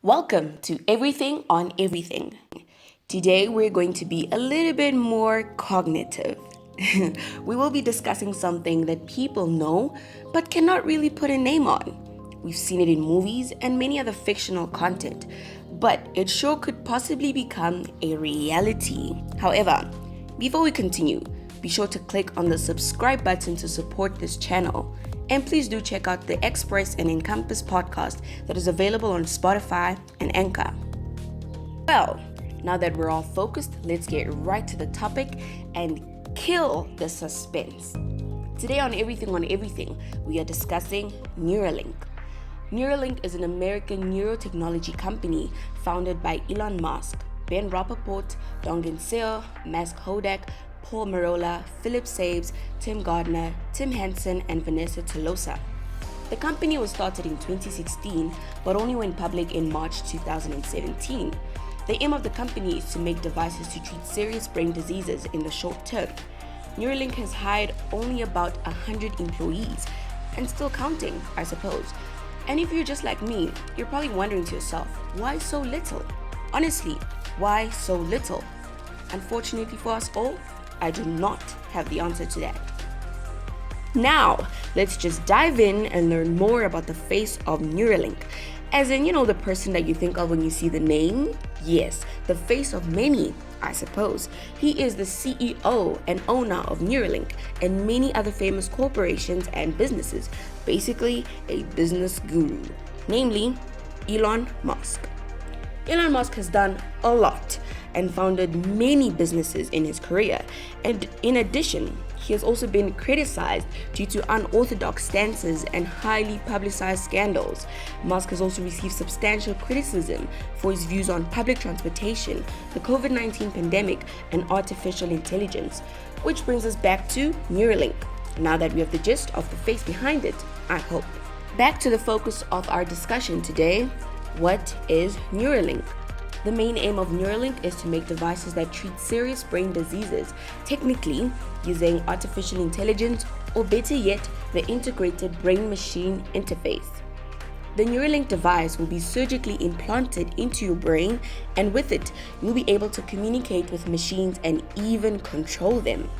Welcome to Everything on Everything. Today we're going to be a little bit more cognitive. We will be discussing something that people know but cannot really put a name on. We've seen it in movies and many other fictional content, but it sure could possibly become a reality. However, before we continue, be sure to click on the subscribe button to support this channel. And please do check out the Express and Encompass podcast that is available on Spotify and Anchor. Well, now that we're all focused, let's get right to the topic and kill the suspense. Today on Everything on Everything, we are discussing Neuralink. Neuralink is an American neurotechnology company founded by Elon Musk, Ben Rappaport, Dongen Seo, Max Hodak, Paul Marola, Philip Saves, Tim Gardner, Tim Hansen, and Vanessa Tolosa. The company was started in 2016 but only went public in March 2017. The aim of the company is to make devices to treat serious brain diseases in the short term. Neuralink has hired only about 100 employees, and still counting, I suppose. And if you're just like me, you're probably wondering to yourself, why so little? Honestly, why so little? Unfortunately for us all, I do not have the answer to that. Now, let's just dive in and learn more about the face of Neuralink. As in, the person that you think of when you see the name? Yes, the face of many, I suppose. He is the CEO and owner of Neuralink and many other famous corporations and businesses. Basically, a business guru, namely Elon Musk. Elon Musk has done a lot and founded many businesses in his career, and in addition, he has also been criticized due to unorthodox stances and highly publicized scandals. Musk has also received substantial criticism for his views on public transportation, the COVID-19 pandemic, and artificial intelligence, which brings us back to Neuralink. Now that we have the gist of the face behind it, I hope. Back to the focus of our discussion today. What is Neuralink? The main aim of Neuralink is to make devices that treat serious brain diseases, technically using artificial intelligence, or better yet, the integrated brain-machine interface. The Neuralink device will be surgically implanted into your brain, and with it, you'll be able to communicate with machines and even control them.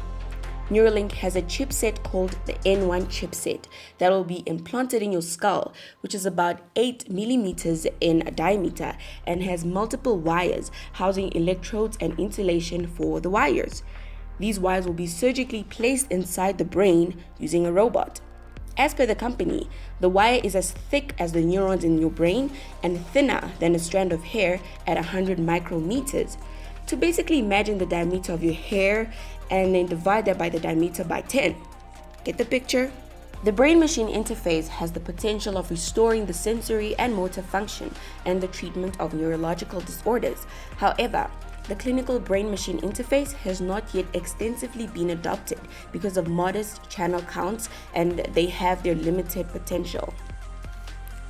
Neuralink has a chipset called the N1 chipset that will be implanted in your skull, which is about 8 millimeters in diameter and has multiple wires housing electrodes and insulation for the wires. These wires will be surgically placed inside the brain using a robot. As per the company, the wire is as thick as the neurons in your brain and thinner than a strand of hair at 100 micrometers. To basically imagine the diameter of your hair and then divide that by the diameter by 10. Get the picture? The brain-machine interface has the potential of restoring the sensory and motor function and the treatment of neurological disorders. However, the clinical brain-machine interface has not yet extensively been adopted because of modest channel counts and they have their limited potential.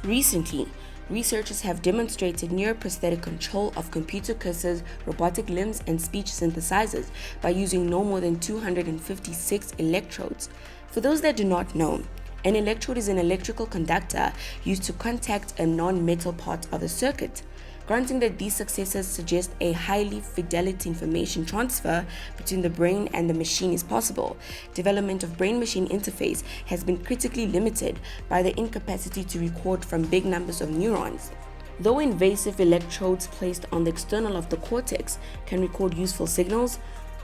Recently, researchers have demonstrated neuroprosthetic control of computer cursors, robotic limbs, and speech synthesizers by using no more than 256 electrodes. For those that do not know, an electrode is an electrical conductor used to contact a non-metal part of a circuit. Granting that these successes suggest a highly fidelity information transfer between the brain and the machine is possible, development of brain-machine interface has been critically limited by the incapacity to record from big numbers of neurons. Though invasive electrodes placed on the external of the cortex can record useful signals,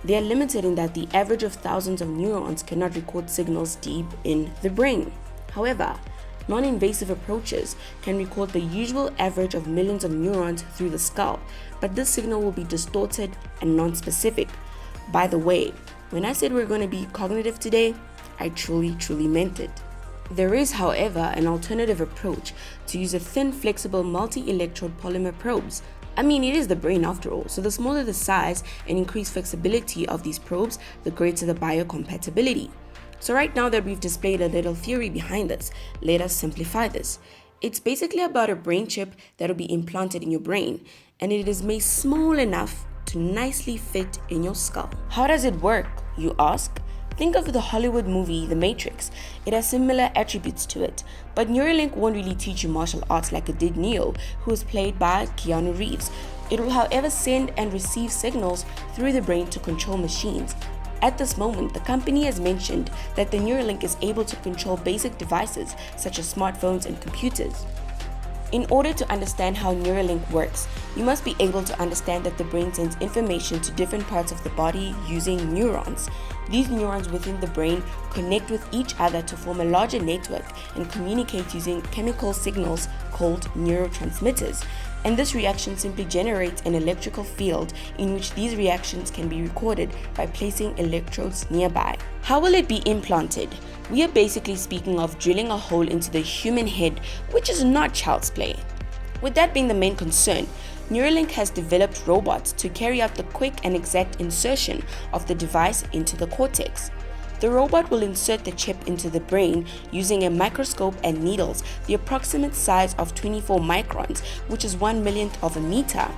they are limited in that the average of thousands of neurons cannot record signals deep in the brain. However, non-invasive approaches can record the usual average of millions of neurons through the skull, but this signal will be distorted and non-specific. By the way, when I said we're going to be cognitive today, I truly meant it. There is, however, an alternative approach to use a thin, flexible, multi-electrode polymer probes. I mean, it is the brain after all, so the smaller the size and increased flexibility of these probes, the greater the biocompatibility. So right now that we've displayed a little theory behind this, let us simplify this. It's basically about a brain chip that will be implanted in your brain, and it is made small enough to nicely fit in your skull. How does it work, you ask? Think of the Hollywood movie The Matrix. It has similar attributes to it, but Neuralink won't really teach you martial arts like it did Neo, who was played by Keanu Reeves. It will, however, send and receive signals through the brain to control machines. At this moment, the company has mentioned that the Neuralink is able to control basic devices such as smartphones and computers. In order to understand how Neuralink works, you must be able to understand that the brain sends information to different parts of the body using neurons. These neurons within the brain connect with each other to form a larger network and communicate using chemical signals called neurotransmitters. And this reaction simply generates an electrical field in which these reactions can be recorded by placing electrodes nearby. How will it be implanted? We are basically speaking of drilling a hole into the human head, which is not child's play. With that being the main concern, Neuralink has developed robots to carry out the quick and exact insertion of the device into the cortex. The robot will insert the chip into the brain using a microscope and needles the approximate size of 24 microns, which is 1/1,000,000th of a meter.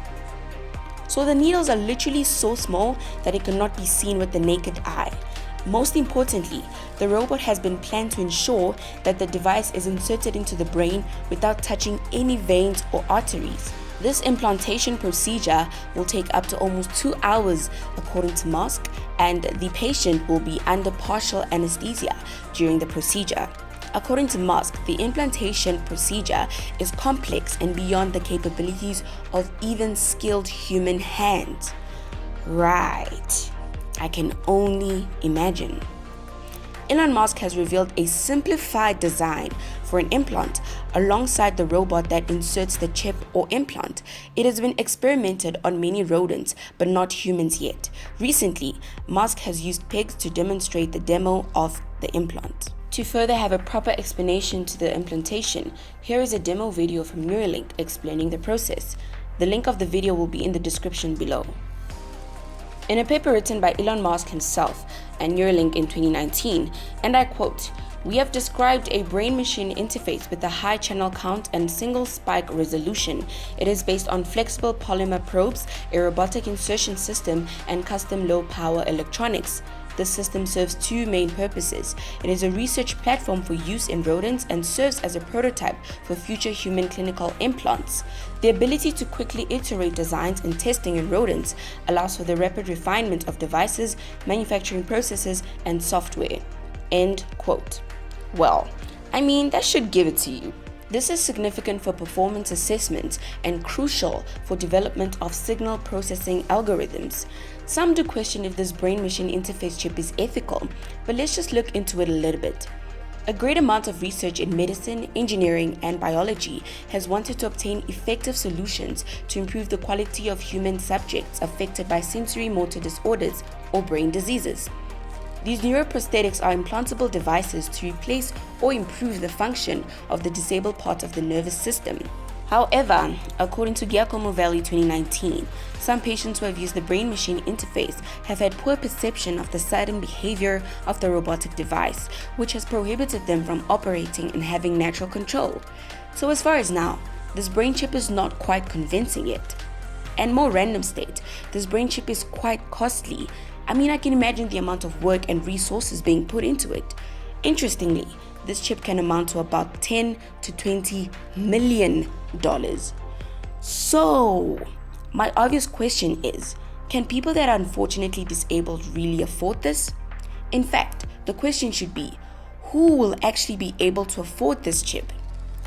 So the needles are literally so small that it cannot be seen with the naked eye. Most importantly, the robot has been planned to ensure that the device is inserted into the brain without touching any veins or arteries. This implantation procedure will take up to almost 2 hours according to Musk, and the patient will be under partial anesthesia during the procedure. According to Musk, the implantation procedure is complex and beyond the capabilities of even skilled human hands. Right. I can only imagine. Elon Musk has revealed a simplified design for an implant alongside the robot that inserts the chip or implant. It has been experimented on many rodents, but not humans yet. Recently, Musk has used pigs to demonstrate the demo of the implant. To further have a proper explanation to the implantation, here is a demo video from Neuralink explaining the process. The link of the video will be in the description below. In a paper written by Elon Musk himself and Neuralink in 2019, and I quote, "We have described a brain-machine interface with a high channel count and single spike resolution. It is based on flexible polymer probes, a robotic insertion system, and custom low-power electronics. This system serves two main purposes. It is a research platform for use in rodents and serves as a prototype for future human clinical implants. The ability to quickly iterate designs and testing in rodents allows for the rapid refinement of devices, manufacturing processes, and software." End quote. Well, I mean, that should give it to you. This is significant for performance assessments and crucial for development of signal processing algorithms. Some do question if this brain-machine interface chip is ethical, but let's just look into it a little bit. A great amount of research in medicine, engineering, and biology has wanted to obtain effective solutions to improve the quality of human subjects affected by sensory motor disorders or brain diseases. These neuroprosthetics are implantable devices to replace or improve the function of the disabled part of the nervous system. However, according to Giacomo Valley 2019, some patients who have used the brain-machine interface have had poor perception of the sudden behavior of the robotic device, which has prohibited them from operating and having natural control. So as far as now, this brain chip is not quite convincing yet. And more random state, this brain chip is quite costly. I mean, I can imagine the amount of work and resources being put into it. Interestingly, this chip can amount to about $10 to $20 million. So, my obvious question is, can people that are unfortunately disabled really afford this? In fact, the question should be, who will actually be able to afford this chip?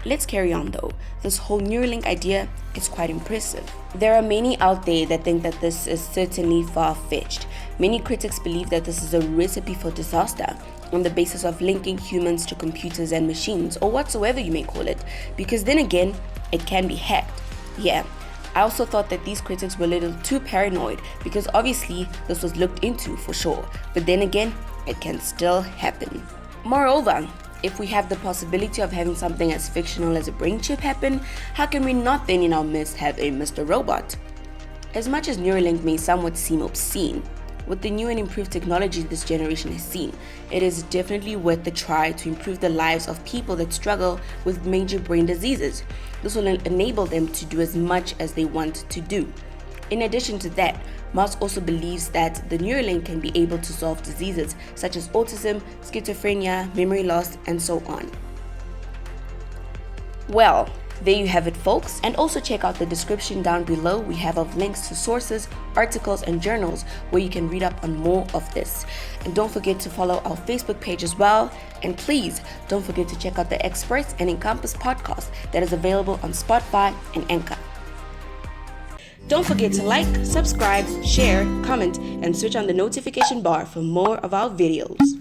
Let's carry on though. This whole Neuralink idea is quite impressive. There are many out there that think that this is certainly far-fetched. Many critics believe that this is a recipe for disaster on the basis of linking humans to computers and machines, or whatsoever you may call it, because then again, it can be hacked. Yeah, I also thought that these critics were a little too paranoid, because obviously this was looked into for sure, but then again, it can still happen. Moreover, if we have the possibility of having something as fictional as a brain chip happen, how can we not then in our midst have a Mr. Robot? As much as Neuralink may somewhat seem obscene, with the new and improved technology this generation has seen, it is definitely worth the try to improve the lives of people that struggle with major brain diseases. This will enable them to do as much as they want to do. In addition to that, Moss also believes that the Neuralink can be able to solve diseases such as autism, schizophrenia, memory loss, and so on. Well, there you have it, folks. And also check out the description down below. We have links to sources, articles, and journals where you can read up on more of this. And don't forget to follow our Facebook page as well. And please don't forget to check out the Experts and Encompass podcast that is available on Spotify and Anchor. Don't forget to like, subscribe, share, comment, and switch on the notification bar for more of our videos.